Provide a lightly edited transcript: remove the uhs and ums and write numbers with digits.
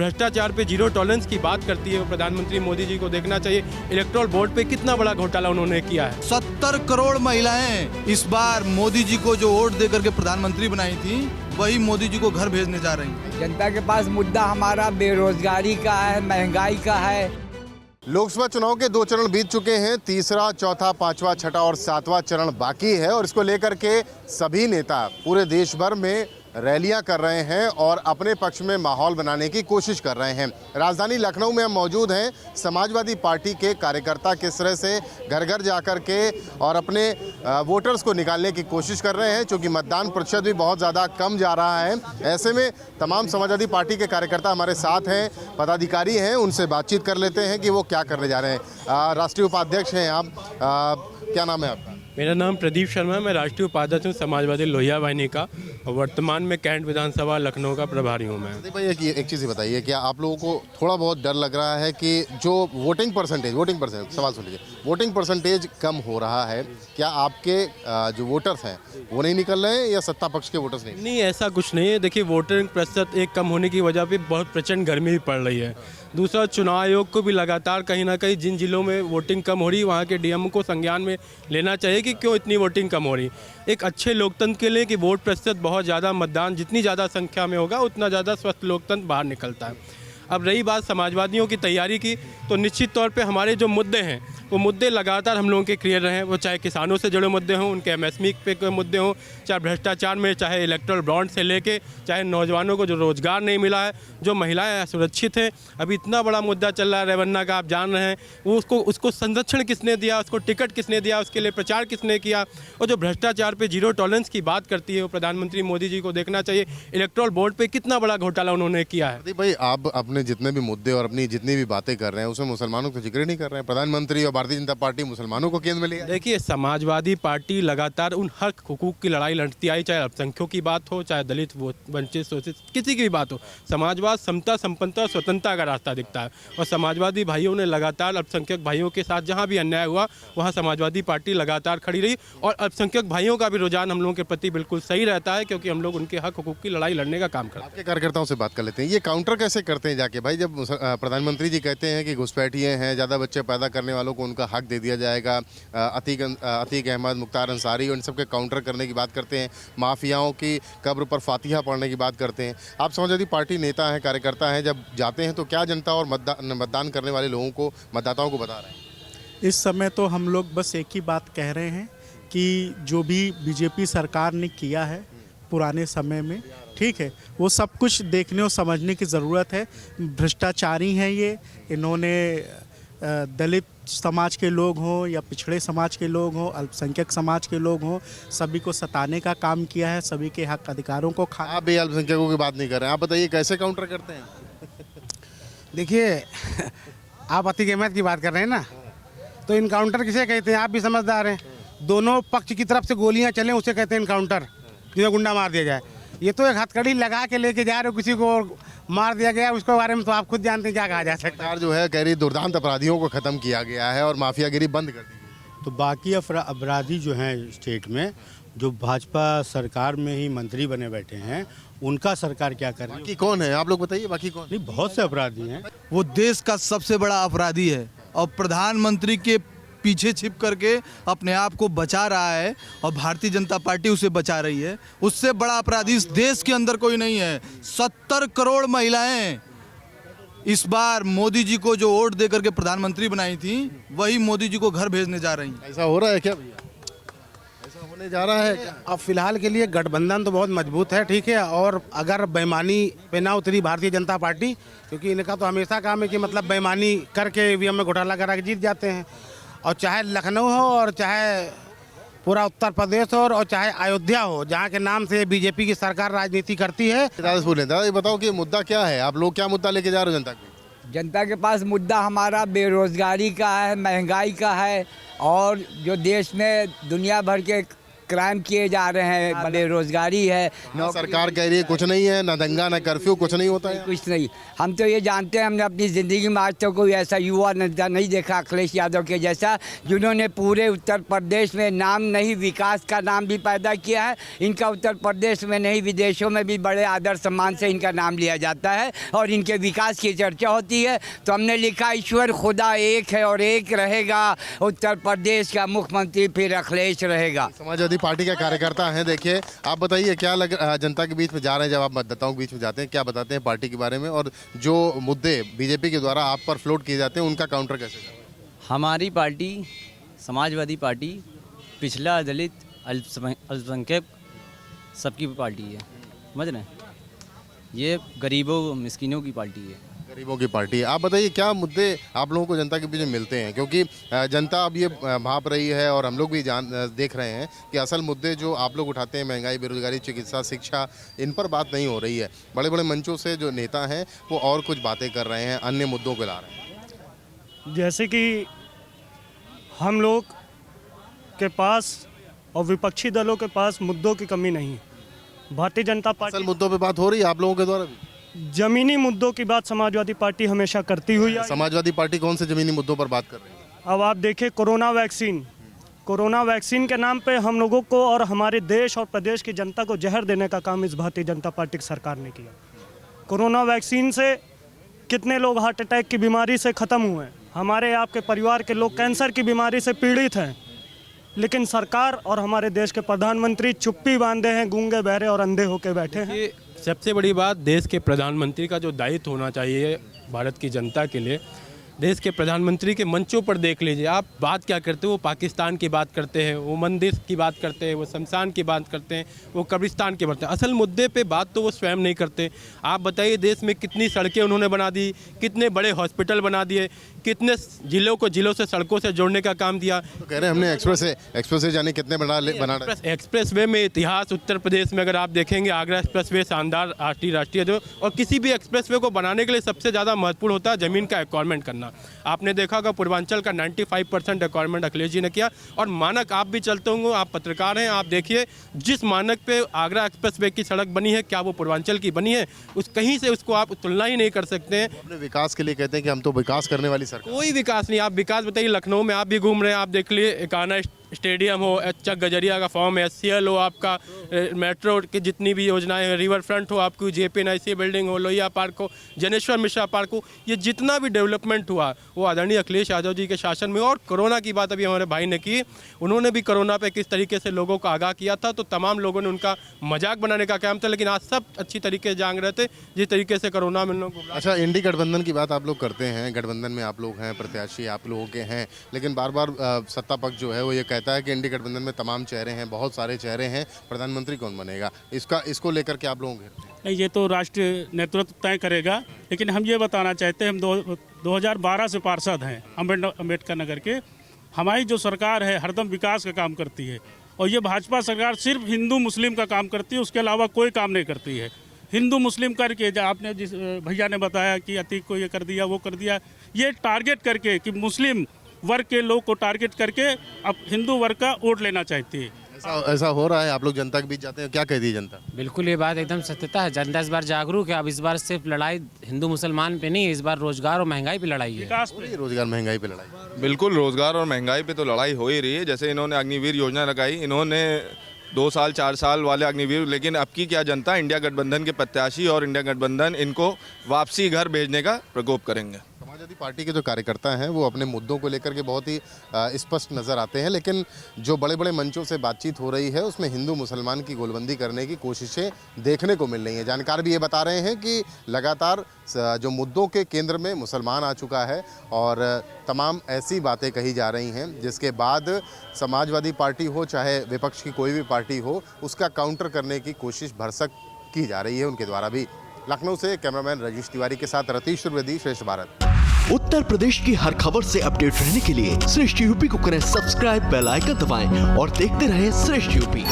भ्रष्टाचार पे zero tolerance की बात करती है वो प्रधानमंत्री मोदी जी को देखना चाहिए इलेक्टोरल बोर्ड पे कितना बड़ा घोटाला उन्होंने किया है। 70 करोड़ महिलाएं इस बार मोदी जी को जो वोट देकर के प्रधानमंत्री बनाई थी, वही मोदी जी को घर भेजने जा रही हैं। जनता के पास मुद्दा हमारा बेरोजगारी का है, महंगाई का है। लोकसभा चुनाव के 2 चरण बीत चुके हैं। तीसरा, चौथा, पांचवा, छठा और सातवां चरण बाकी है और इसको लेकर के सभी नेता पूरे देश भर में रैलियां कर रहे हैं और अपने पक्ष में माहौल बनाने की कोशिश कर रहे हैं। राजधानी लखनऊ में हम मौजूद हैं। समाजवादी पार्टी के कार्यकर्ता किस तरह से घर घर जाकर के और अपने वोटर्स को निकालने की कोशिश कर रहे हैं, क्योंकि मतदान प्रतिशत भी बहुत ज़्यादा कम जा रहा है। ऐसे में तमाम समाजवादी पार्टी के कार्यकर्ता हमारे साथ हैं, पदाधिकारी हैं, उनसे बातचीत कर लेते हैं कि वो क्या करने जा रहे हैं। राष्ट्रीय उपाध्यक्ष हैं आप, क्या नाम है आपका? मेरा नाम प्रदीप शर्मा है। मैं राष्ट्रीय उपाध्यक्ष हूँ समाजवादी लोहिया वाहिनी का और वर्तमान में कैंट विधानसभा लखनऊ का प्रभारी हूँ मैं। भाई एक चीज़ बताइए, क्या आप लोगों को थोड़ा बहुत डर लग रहा है कि जो वोटिंग परसेंटेज सवाल सुन लीजिए, वोटिंग परसेंटेज कम हो रहा है, क्या आपके जो वोटर्स हैं वो नहीं निकल रहे हैं या सत्ता पक्ष के वोटर्स नहीं? ऐसा कुछ नहीं है। देखिए, वोटिंग प्रतिशत एक कम होने की वजह पे बहुत प्रचंड गर्मी भी पड़ रही है। दूसरा, चुनाव आयोग को भी लगातार कहीं ना कहीं जिन जिलों में वोटिंग कम हो रही है वहाँ के डीएम को संज्ञान में लेना चाहिए कि क्यों इतनी वोटिंग कम हो रही। एक अच्छे लोकतंत्र के लिए कि वोट प्रतिशत बहुत ज़्यादा, मतदान जितनी ज़्यादा संख्या में होगा उतना ज़्यादा स्वस्थ लोकतंत्र बाहर निकलता है। अब रही बात समाजवादियों की तैयारी की, तो निश्चित तौर पे हमारे जो मुद्दे हैं वो मुद्दे लगातार हम लोगों के क्लियर रहे हैं। वो चाहे किसानों से जुड़े मुद्दे हों, उनके एमएसपी पे कोई मुद्दे हों, चाहे भ्रष्टाचार में, चाहे इलेक्टोरल बॉन्ड से लेके, चाहे नौजवानों को जो रोज़गार नहीं मिला है, जो महिलाएं असुरक्षित हैं। अभी इतना बड़ा मुद्दा चल रहा है रेवन्ना का, आप जान रहे हैं। वो उसको संरक्षण किसने दिया, उसको टिकट किसने दिया, उसके लिए प्रचार किसने किया। और जो भ्रष्टाचार पर जीरो टॉलरेंस की बात करती है वो प्रधानमंत्री मोदी जी को देखना चाहिए इलेक्टोरल बोर्ड पर कितना बड़ा घोटाला उन्होंने किया है। भाई, आप अपने जितने भी मुद्दे और अपनी जितनी भी बातें कर रहे हैं उसमें मुसलमानों का जिक्र नहीं कर रहे हैं। प्रधानमंत्री और भारतीय जनता पार्टी मुसलमानों को केंद्र में लिया। देखिए, समाजवादी पार्टी लगातार उन हक हुकूक की लड़ाई लड़ती आई, चाहे अल्पसंख्यकों की बात हो, चाहे दलित वंचित शोषित किसी की भी बात हो। समाजवाद समता, संपन्नता, स्वतंत्रता का रास्ता दिखता है और समाजवादी भाइयों ने लगातार अल्पसंख्यक भाइयों के साथ जहाँ भी अन्याय हुआ वहाँ समाजवादी पार्टी लगातार खड़ी रही। और अल्पसंख्यक भाइयों का भी रुझान हम लोगों के प्रति बिल्कुल सही रहता है, क्योंकि हम लोग उनके हक हुकूक की लड़ाई लड़ने का काम करते हैं। आपके कार्यकर्ताओं से बात कर लेते हैं, ये काउंटर कैसे करते हैं जाके भाई, जब प्रधानमंत्री जी कहते हैं कि घुसपैठिए हैं, ज़्यादा बच्चे पैदा करने वालों को उनका हक दे दिया जाएगा, अतीक अहमद, मुख्तार अंसारी और इन सब के काउंटर करने की बात करते हैं, माफियाओं की कब्र पर फातिहा पढ़ने की बात करते हैं। आप समाजवादी पार्टी नेता हैं, कार्यकर्ता हैं, जब जाते हैं तो क्या जनता और मतदान करने वाले लोगों को, मतदाताओं को बता रहे हैं? इस समय तो हम लोग बस एक ही बात कह रहे हैं कि जो भी बीजेपी सरकार ने किया है पुराने समय में, ठीक है, वो सब कुछ देखने और समझने की ज़रूरत है। भ्रष्टाचारी हैं ये, इन्होंने दलित समाज के लोग हों या पिछड़े समाज के लोग हों, अल्पसंख्यक समाज के लोग हों, सभी को सताने का काम किया है, सभी के हक अधिकारों को खा। आप भी अल्पसंख्यकों की बात नहीं कर रहे हैं, आप बताइए कैसे काउंटर करते हैं? देखिए, आप अतीक अहमद की बात कर रहे हैं ना, तो इनकाउंटर किसे कहते हैं? आप भी समझदार हैं। दोनों पक्ष की तरफ से गोलियां चलें उसे कहते हैं इनकाउंटर, जिन्हें गुंडा मार दिया जाए। ये तो एक हथकड़ी लगा के लेके जा रहे हो, किसी को मार दिया गया, उसके बारे में तो आप खुद जानते हैं क्या कहा जा सकता है। सरकार जो है कह रही दुर्दांत अपराधियों को खत्म किया गया है और माफियागिरी बंद कर दी गई। तो बाकी अपराधी जो हैं स्टेट में, जो भाजपा सरकार में ही मंत्री बने बैठे हैं, उनका सरकार क्या कर रही है? बाकी कौन है, आप लोग बताइए, बाकी कौन? नहीं, बहुत से अपराधी हैं। वो देश का सबसे बड़ा अपराधी है और प्रधानमंत्री के पीछे छिप करके अपने आप को बचा रहा है और भारतीय जनता पार्टी उसे बचा रही है। उससे बड़ा अपराधी इस देश के अंदर कोई नहीं है। 70 करोड़ महिलाएं इस बार मोदी जी को जो वोट दे करके प्रधानमंत्री बनाई थी, वही मोदी जी को घर भेजने जा रही हैं। ऐसा हो रहा है क्या भैया? ऐसा होने जा रहा है क्या? अब फिलहाल के लिए गठबंधन तो बहुत मजबूत है, ठीक है, और अगर बेईमानी पे ना उतरी भारतीय जनता पार्टी, क्योंकि इनका तो हमेशा काम है कि मतलब बेईमानी करके ईवीएम में घोटाला करा के जीत जाते हैं। और चाहे लखनऊ हो और चाहे पूरा उत्तर प्रदेश हो और चाहे अयोध्या हो, जहाँ के नाम से बीजेपी की सरकार राजनीति करती है। दादा ये बताओ कि मुद्दा क्या है, आप लोग क्या मुद्दा लेके जा रहे हो जनता को? जनता के पास मुद्दा हमारा बेरोजगारी का है, महंगाई का है, और जो देश ने दुनिया भर के क्राइम किए जा रहे हैं, बेरोजगारी है, सरकार कह रही है कुछ नहीं है, ना दंगा ना कर्फ्यू, कुछ नहीं होता है। कुछ नहीं। हम तो ये जानते हैं, हमने अपनी ज़िंदगी में आज तक कोई ऐसा युवा नेता नहीं देखा अखिलेश यादव के जैसा, जिन्होंने पूरे उत्तर प्रदेश में नाम नहीं, विकास का नाम भी पैदा किया है। इनका उत्तर प्रदेश में नहीं, विदेशों में भी बड़े आदर सम्मान से इनका नाम लिया जाता है और इनके विकास की चर्चा होती है। तो हमने लिखा ईश्वर खुदा एक है और एक रहेगा, उत्तर प्रदेश का मुख्यमंत्री फिर अखिलेश रहेगा। समाजवादी पार्टी के कार्यकर्ता हैं, देखिए आप बताइए क्या जनता के बीच में जा रहे हैं, जब आप मतदाताओं के बीच में जाते हैं क्या बताते हैं पार्टी के बारे में, और जो मुद्दे बीजेपी के द्वारा आप पर फ्लोट किए जाते हैं उनका काउंटर कैसे करते हैं? हमारी पार्टी समाजवादी पार्टी पिछड़ा, दलित, अल्पसंख्यक सबकी पार्टी है, समझ रहे हैं? ये गरीबों मिस्किनों की पार्टी है, गरीबों की पार्टी है। आप बताइए क्या मुद्दे आप लोगों को जनता के बीच में मिलते हैं, क्योंकि जनता अब ये भाप रही है और हम लोग भी देख रहे हैं कि असल मुद्दे जो आप लोग उठाते हैं, महंगाई, बेरोजगारी, चिकित्सा, शिक्षा, इन पर बात नहीं हो रही है। बड़े बड़े मंचों से जो नेता हैं वो और कुछ बातें कर रहे हैं, अन्य मुद्दों को ला रहे हैं। जैसे कि हम लोग के पास और विपक्षी दलों के पास मुद्दों की कमी नहीं है। भारतीय जनता पार्टी असल मुद्दों पे बात हो रही है आप लोगों के द्वारा भी? जमीनी मुद्दों की बात समाजवादी पार्टी हमेशा करती हुई है। समाजवादी पार्टी कौन से जमीनी मुद्दों पर बात कर रही है? अब आप देखिए कोरोना वैक्सीन के नाम पे हम लोगों को और हमारे देश और प्रदेश की जनता को जहर देने का काम इस भारतीय जनता पार्टी की सरकार ने किया। कोरोना वैक्सीन से कितने लोग हार्ट अटैक की बीमारी से ख़त्म हुए हैं, हमारे आपके परिवार के लोग कैंसर की बीमारी से पीड़ित हैं, लेकिन सरकार और हमारे देश के प्रधानमंत्री चुप्पी बांधे हैं, गूंगे बहरे और अंधे होकर बैठे हैं। ये सबसे बड़ी बात, देश के प्रधानमंत्री का जो दायित्व होना चाहिए भारत की जनता के लिए, देश के प्रधानमंत्री के मंचों पर देख लीजिए आप बात क्या करते हैं। वो पाकिस्तान की बात करते हैं, वो मंदिर की बात करते हैं, वो शमशान की बात करते हैं, वो कब्रिस्तान की बात करते हैं। असल मुद्दे पे बात तो वो स्वयं नहीं करते। आप बताइए देश में कितनी सड़कें उन्होंने बना दी, कितने बड़े हॉस्पिटल बना दिए, कितने जिलों को जिलों से सड़कों से जोड़ने का काम दिया। तो कह रहे हैं हमने एक्सप्रेस वे जाने कितने बना एक्सप्रेस वे में इतिहास उत्तर प्रदेश में अगर आप देखेंगे, आगरा एक्सप्रेस वे शानदार राष्ट्रीय जो, और किसी भी एक्सप्रेस वे को बनाने के लिए सबसे ज़्यादा महत्वपूर्ण होता है ज़मीन का एक्वायरमेंट करना। आपने देखा होगा पूर्वांचल का 95% एक्वायरमेंट अखिलेश जी ने किया। और मानक आप भी चलते होंगे, आप पत्रकार हैं, आप देखिए जिस मानक पे आगरा एक्सप्रेस वे की सड़क बनी है, क्या वो पूर्वांचल की बनी है? उस कहीं से उसको आप तुलना ही नहीं कर सकते हैं। अपने विकास के लिए कहते हैं कि हम तो विकास करने वाली सरकार। कोई विकास नहीं। आप विकास बताइए, लखनऊ में आप भी घूम रहे हैं, आप देख लिए एकाना स्टेडियम हो, चक गजरिया का फॉर्म है, SCL हो, आपका मेट्रो की जितनी भी योजनाएं हैं, रिवर फ्रंट हो, आपकी JPNIC बिल्डिंग हो, लोहिया पार्क हो, जनेश्वर मिश्रा पार्क हो, ये जितना भी डेवलपमेंट हुआ वो आदरणीय अखिलेश यादव जी के शासन में। और कोरोना की बात अभी हमारे भाई ने की, उन्होंने भी कोरोना पे किस तरीके से लोगों को आगाह किया था, तो तमाम लोगों ने उनका मजाक बनाने का काम था, लेकिन आज सब अच्छी तरीके से जान रहे थे जिस तरीके से कोरोना में लोग। अच्छा, इंडी गठबंधन की बात आप लोग करते हैं, गठबंधन में आप लोग हैं, प्रत्याशी आप लोगों के हैं, लेकिन बार बार सत्ता पक्ष जो है वो ये कहता है कि इंडी गठबंधन में तमाम चेहरे हैं, बहुत सारे चेहरे हैं, प्रधानमंत्री कौन बनेगा, इसको लेकर के आप लोग नहीं, ये तो राष्ट्रीय नेतृत्व तय करेगा। लेकिन हम ये बताना चाहते हैं, हम 2012 से पार्षद हैं अम्बेडकर नगर के। हमारी जो सरकार है हरदम विकास का काम करती है, और ये भाजपा सरकार सिर्फ हिंदू मुस्लिम का काम करती है, उसके अलावा कोई काम नहीं करती है। हिंदू मुस्लिम करके आपने जिस भैया ने बताया कि अतीक को ये कर दिया, वो कर दिया, ये टारगेट करके कि मुस्लिम वर्ग के लोग को टारगेट करके अब हिंदू वर्ग का वोट लेना चाहती है। ऐसा हो रहा है? आप लोग जनता के बीच जाते हैं, क्या कहती है जनता? बिल्कुल, ये बात एकदम सत्यता है। जनता इस बार जागरूक है। अब इस बार सिर्फ लड़ाई हिंदू मुसलमान पे नहीं है, इस बार रोजगार और महंगाई पे लड़ाई है। रोजगार महंगाई पे लड़ाई। बिल्कुल, रोजगार और महंगाई पे तो लड़ाई हो ही रही है। जैसे इन्होंने अग्निवीर योजना लगाई, इन्होंने 2 साल 4 साल वाले अग्निवीर, लेकिन अब की क्या जनता, इंडिया गठबंधन के प्रत्याशी और इंडिया गठबंधन इनको वापसी घर भेजने का प्रकोप करेंगे। समाजवादी पार्टी के जो कार्यकर्ता हैं वो अपने मुद्दों को लेकर के बहुत ही स्पष्ट नजर आते हैं, लेकिन जो बड़े बड़े मंचों से बातचीत हो रही है उसमें हिंदू मुसलमान की गोलबंदी करने की कोशिशें देखने को मिल रही हैं। जानकार भी ये बता रहे हैं कि लगातार जो मुद्दों के केंद्र में मुसलमान आ चुका है और तमाम ऐसी बातें कही जा रही हैं जिसके बाद समाजवादी पार्टी हो चाहे विपक्ष की कोई भी पार्टी हो, उसका काउंटर करने की कोशिश भरसक की जा रही है उनके द्वारा भी। लखनऊ से कैमरामैन रजीश तिवारी के साथ रतीश त्रिवेदी, श्रेष्ठ भारत। उत्तर प्रदेश की हर खबर से अपडेट रहने के लिए श्रेष्ठ यूपी को करें सब्सक्राइब, बेल आइकन दबाएं और देखते रहें श्रेष्ठ यूपी।